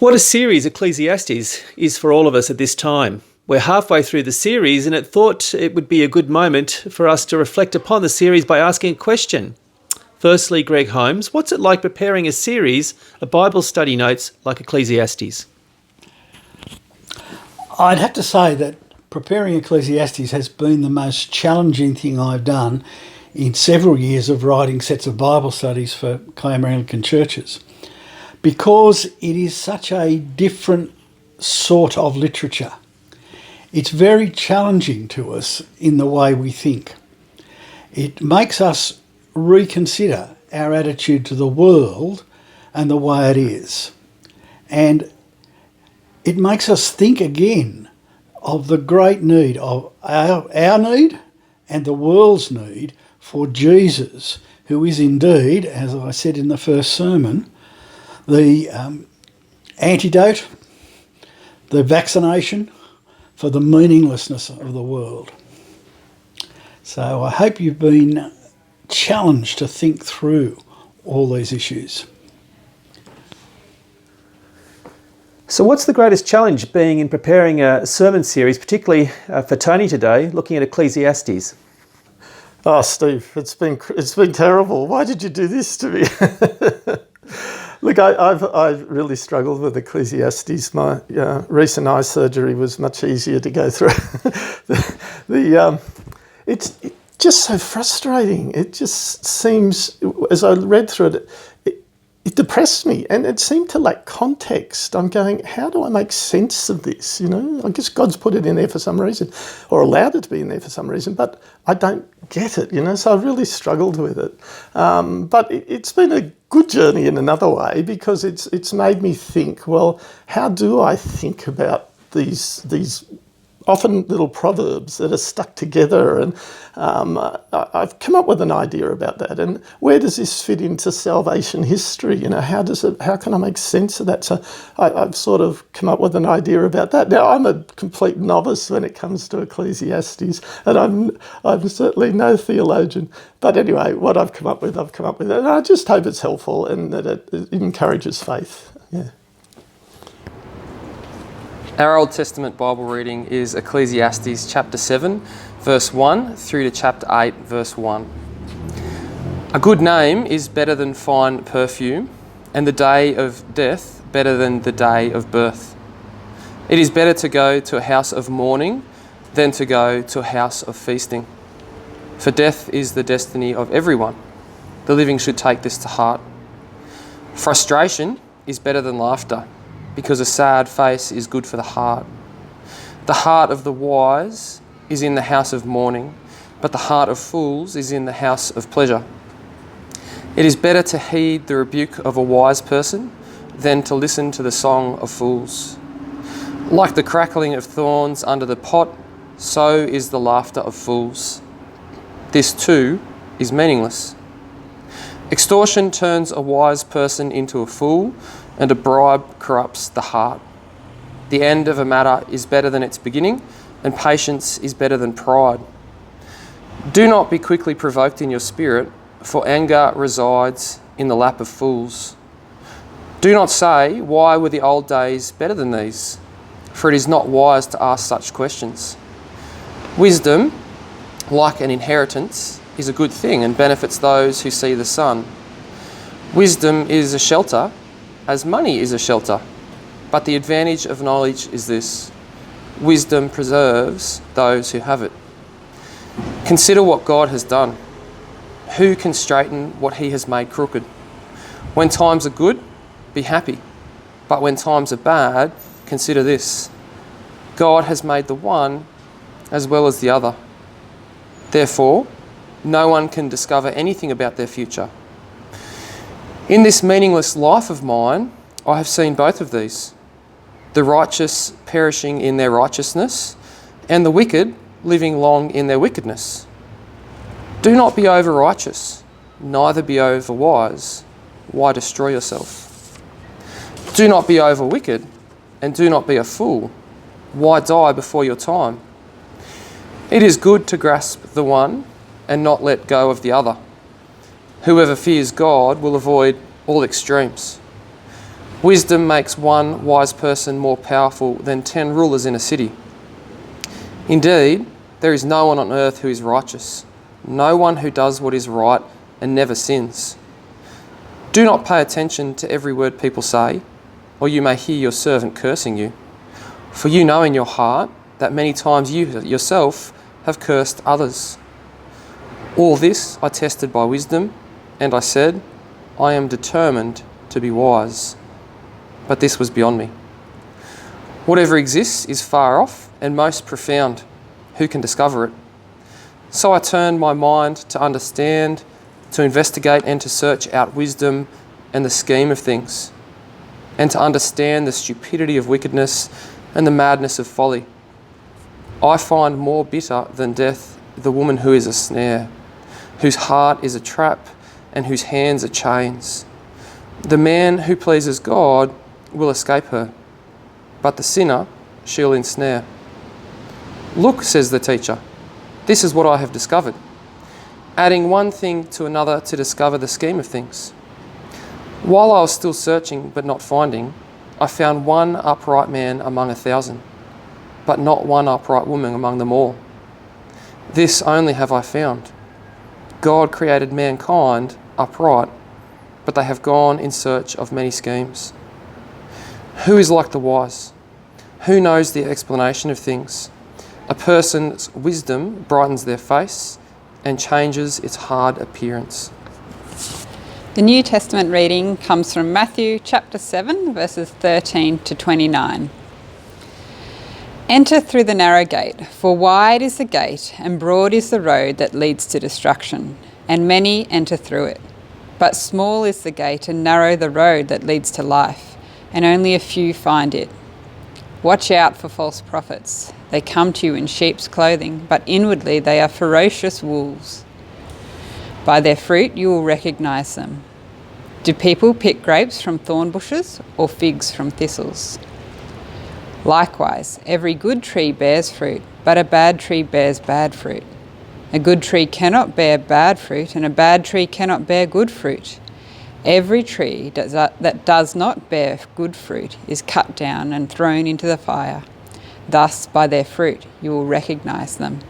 What a series Ecclesiastes is for all of us at this time. We're halfway through the series, and it thought it would be a good moment for us to reflect upon the series by asking a question. Firstly, Greg Holmes, what's it like preparing a series of Bible study notes like Ecclesiastes? I'd have to say that preparing Ecclesiastes has been the most challenging thing I've done in several years of writing sets of Bible studies for Clare Anglican churches, because it is such a different sort of literature. It's very challenging to us in the way we think. It makes us reconsider our attitude to the world and the way it is. And it makes us think again of the great need of our need and the world's need for Jesus, who is indeed, as I said in the first sermon, the antidote, the vaccination for the meaninglessness of the world. So I hope you've been challenged to think through all these issues. So what's the greatest challenge being in preparing a sermon series, particularly for Tony today, looking at Ecclesiastes? Oh, Steve, it's been terrible. Why did you do this to me? Look, I've really struggled with Ecclesiastes. My recent eye surgery was much easier to go through. It's just so frustrating. It just seems, as I read through it, it depressed me, and it seemed to lack context. I'm going, how do I make sense of this? You know, I guess God's put it in there for some reason, or allowed it to be in there for some reason, but I don't get it, you know, so I've really struggled with it. But it's been a good journey in another way, because it's made me think, well, how do I think about these often little proverbs that are stuck together, and I've come up with an idea about that. And where does this fit into salvation history? You know, how can I make sense of that? So I've sort of come up with an idea about that. Now, I'm a complete novice when it comes to Ecclesiastes, and I'm certainly no theologian. But anyway, what I've come up with, and I just hope it's helpful and that it encourages faith. Yeah. Our Old Testament Bible reading is Ecclesiastes chapter 7, verse 1 through to chapter 8, verse 1. A good name is better than fine perfume, and the day of death better than the day of birth. It is better to go to a house of mourning than to go to a house of feasting. For death is the destiny of everyone. The living should take this to heart. Frustration is better than laughter, because a sad face is good for the heart. The heart of the wise is in the house of mourning, but the heart of fools is in the house of pleasure. It is better to heed the rebuke of a wise person than to listen to the song of fools. Like the crackling of thorns under the pot, so is the laughter of fools. This too is meaningless. Extortion turns a wise person into a fool, and a bribe corrupts the heart. The end of a matter is better than its beginning, and patience is better than pride. Do not be quickly provoked in your spirit, for anger resides in the lap of fools. Do not say, why were the old days better than these? For it is not wise to ask such questions. Wisdom, like an inheritance, is a good thing and benefits those who see the sun. Wisdom is a shelter, as money is a shelter, but the advantage of knowledge is this: wisdom preserves those who have it. Consider what God has done. Who can straighten what he has made crooked? When times are good, be happy, but when times are bad, consider this: God has made the one as well as the other. Therefore, no one can discover anything about their future. In this meaningless life of mine, I have seen both of these: the righteous perishing in their righteousness, and the wicked living long in their wickedness. Do not be over-righteous, neither be over-wise. Why destroy yourself? Do not be over-wicked, and do not be a fool. Why die before your time? It is good to grasp the one and not let go of the other. Whoever fears God will avoid all extremes. Wisdom makes one wise person more powerful than 10 rulers in a city. Indeed, there is no one on earth who is righteous, no one who does what is right and never sins. Do not pay attention to every word people say, or you may hear your servant cursing you. For you know in your heart that many times you yourself have cursed others. All this I tested by wisdom, and I said, I am determined to be wise. But this was beyond me. Whatever exists is far off and most profound. Who can discover it? So I turned my mind to understand, to investigate and to search out wisdom and the scheme of things, and to understand the stupidity of wickedness and the madness of folly. I find more bitter than death the woman who is a snare, whose heart is a trap and whose hands are chains. The man who pleases God will escape her, but the sinner she'll ensnare. Look, says the teacher, this is what I have discovered, adding one thing to another to discover the scheme of things. While I was still searching but not finding, I found one upright man among 1,000, but not one upright woman among them all. This only have I found. God created mankind upright, but they have gone in search of many schemes. Who is like the wise? Who knows the explanation of things? A person's wisdom brightens their face and changes its hard appearance. The New Testament reading comes from Matthew chapter 7, verses 13 to 29. Enter through the narrow gate, for wide is the gate and broad is the road that leads to destruction, and many enter through it. But small is the gate and narrow the road that leads to life, and only a few find it. Watch out for false prophets. They come to you in sheep's clothing, but inwardly they are ferocious wolves. By their fruit you will recognize them. Do people pick grapes from thorn bushes or figs from thistles? Likewise, every good tree bears fruit, but a bad tree bears bad fruit. A good tree cannot bear bad fruit, and a bad tree cannot bear good fruit. Every tree that does not bear good fruit is cut down and thrown into the fire. Thus, by their fruit, you will recognize them.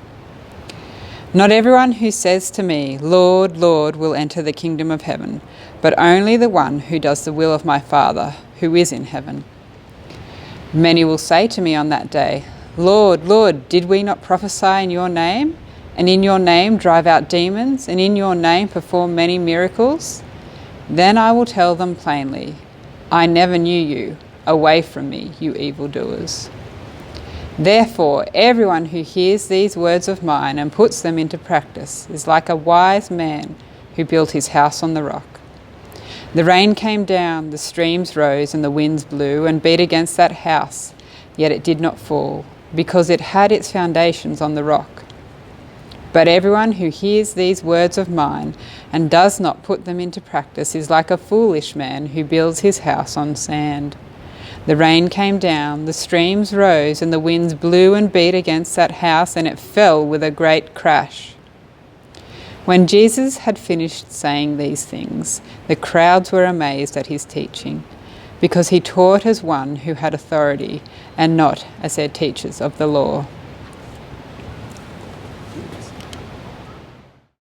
Not everyone who says to me, Lord, Lord, will enter the kingdom of heaven, but only the one who does the will of my Father who is in heaven. Many will say to me on that day, Lord, Lord, did we not prophesy in your name, and in your name drive out demons, and in your name perform many miracles? Then I will tell them plainly, I never knew you. Away from me, you evildoers. Therefore, everyone who hears these words of mine and puts them into practice is like a wise man who built his house on the rock. The rain came down, the streams rose, and the winds blew and beat against that house, yet it did not fall, because it had its foundations on the rock. But everyone who hears these words of mine and does not put them into practice is like a foolish man who builds his house on sand. The rain came down, the streams rose, and the winds blew and beat against that house, and it fell with a great crash. When Jesus had finished saying these things, the crowds were amazed at his teaching, because he taught as one who had authority and not as their teachers of the law.